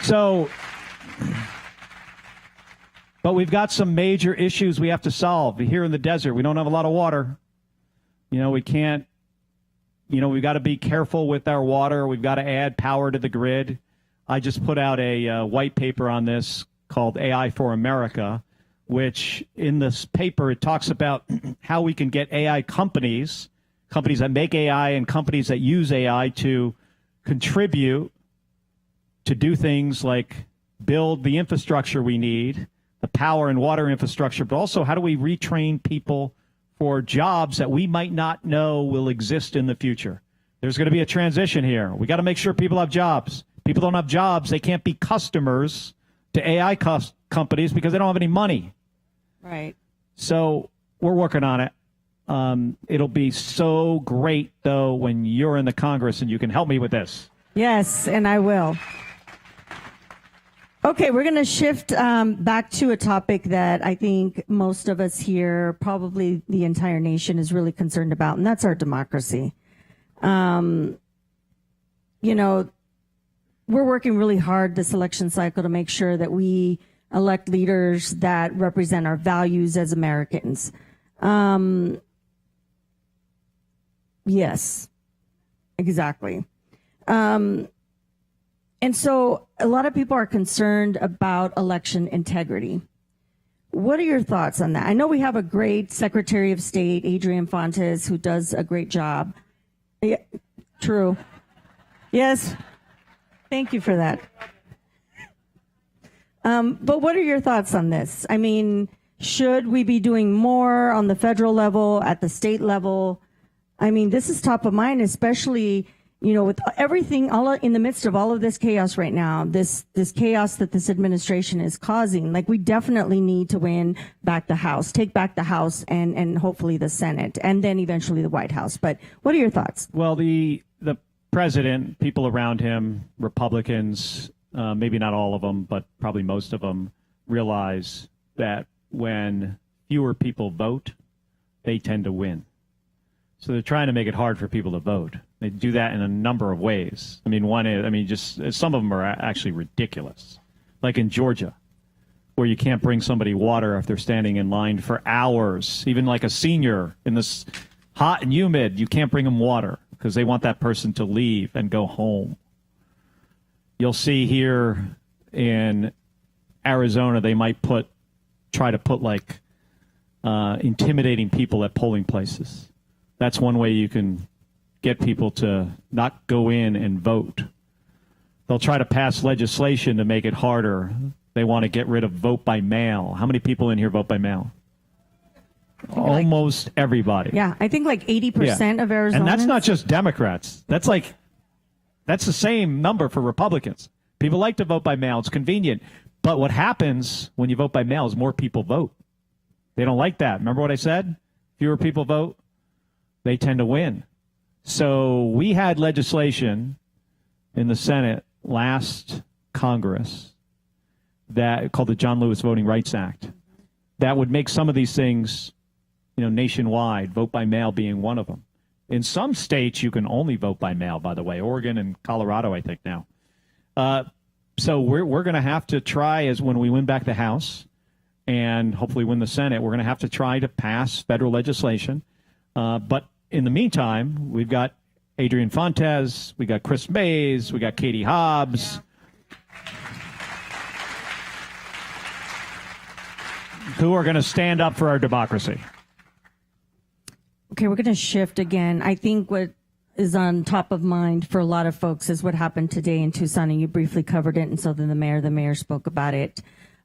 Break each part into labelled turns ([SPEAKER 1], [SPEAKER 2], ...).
[SPEAKER 1] So, but we've got some major issues we have to solve here in the desert. We don't have a lot of water. We can't, we've got to be careful with our water. We've got to add power to the grid. I just put out a white paper on this called AI for America, which in this paper, it talks about how we can get AI companies that make AI and companies that use AI to contribute to do things like build the infrastructure we need, the power and water infrastructure, but also how do we retrain people for jobs that we might not know will exist in the future. There's going to be a transition here. We got to make sure people have jobs. People don't have jobs. They can't be customers to AI companies because they don't have any money.
[SPEAKER 2] Right.
[SPEAKER 1] So we're working on it. It'll be so great, though, when you're in the Congress and you can help me with this.
[SPEAKER 2] Yes, and I will. Okay, we're going to shift back to a topic that I think most of us here, probably the entire nation, is really concerned about, and that's our democracy. We're working really hard this election cycle to make sure that we elect leaders that represent our values as Americans. Yes, exactly. And so a lot of people are concerned about election integrity. What are your thoughts on that? I know we have a great Secretary of State, Adrian Fontes, who does a great job. Yeah, true. Yes. Thank you for that. But what are your thoughts on this? I mean, should we be doing more on the federal level, at the state level? I mean, this is top of mind, especially, with everything in the midst of all of this chaos right now, this chaos that this administration is causing. Like, we definitely need to win back the House, take back the House, and hopefully the Senate, and then eventually the White House. But what are your thoughts?
[SPEAKER 1] Well, the president, people around him, Republicans, maybe not all of them, but probably most of them, realize that when fewer people vote, they tend to win. So they're trying to make it hard for people to vote. They do that in a number of ways. I mean, one is, just some of them are actually ridiculous. Like in Georgia, where you can't bring somebody water if they're standing in line for hours. Even like a senior in this hot and humid, you can't bring them water because they want that person to leave and go home. You'll see here in Arizona, they might try to put intimidating people at polling places. That's one way you can get people to not go in and vote. They'll try to pass legislation to make it harder. They want to get rid of vote by mail. How many people in here vote by mail? Almost everybody.
[SPEAKER 2] Yeah, I think 80% of Arizona.
[SPEAKER 1] And that's not just Democrats. That's the same number for Republicans. People like to vote by mail. It's convenient. But what happens when you vote by mail is more people vote. They don't like that. Remember what I said? Fewer people vote, they tend to win. So we had legislation in the Senate last Congress that called the John Lewis Voting Rights Act that would make some of these things, nationwide, vote by mail being one of them. In some states, you can only vote by mail, by the way, Oregon and Colorado, I think now. So we're going to have to try, as when we win back the House and hopefully win the Senate, we're going to have to try to pass federal legislation. But in the meantime, we've got Adrian Fontes, we got Chris Mays, we got Katie Hobbs, who are going to stand up for our democracy.
[SPEAKER 2] Okay, we're going to shift again. I think what is on top of mind for a lot of folks is what happened today in Tucson, and you briefly covered it, and so then the mayor spoke about it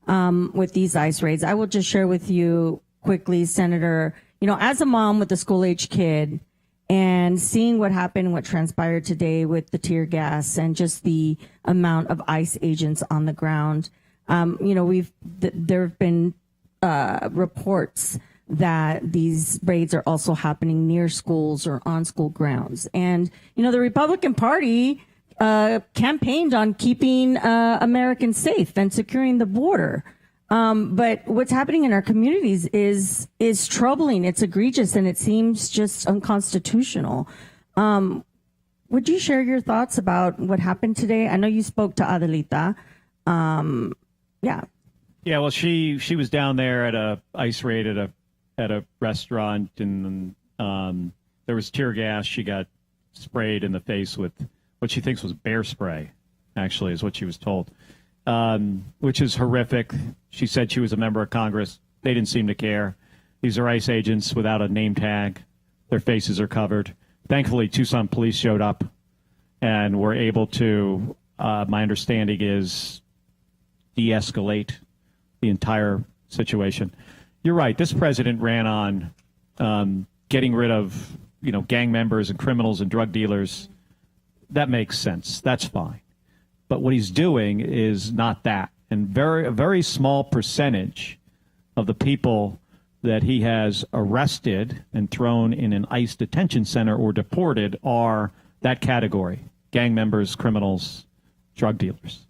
[SPEAKER 2] with these ICE raids. I will just share with you quickly, Senator, as a mom with a school-age kid and seeing what happened, what transpired today with the tear gas and just the amount of ICE agents on the ground, there have been reports that these raids are also happening near schools or on school grounds. And, the Republican Party campaigned on keeping Americans safe and securing the border. But what's happening in our communities is troubling. It's egregious, and it seems just unconstitutional. Would you share your thoughts about what happened today? I know you spoke to Adelita, Yeah.
[SPEAKER 1] Yeah, well, she was down there at a ICE raid at a restaurant, and there was tear gas. She got sprayed in the face with what she thinks was bear spray. Actually, is what she was told, which is horrific. She said she was a member of Congress. They didn't seem to care. These are ICE agents without a name tag. Their faces are covered. Thankfully, Tucson police showed up and were able to, my understanding is, de-escalate the entire situation. You're right. This president ran on getting rid of, gang members and criminals and drug dealers. That makes sense. That's fine. But what he's doing is not that. And a very small percentage of the people that he has arrested and thrown in an ICE detention center or deported are that category: gang members, criminals, drug dealers.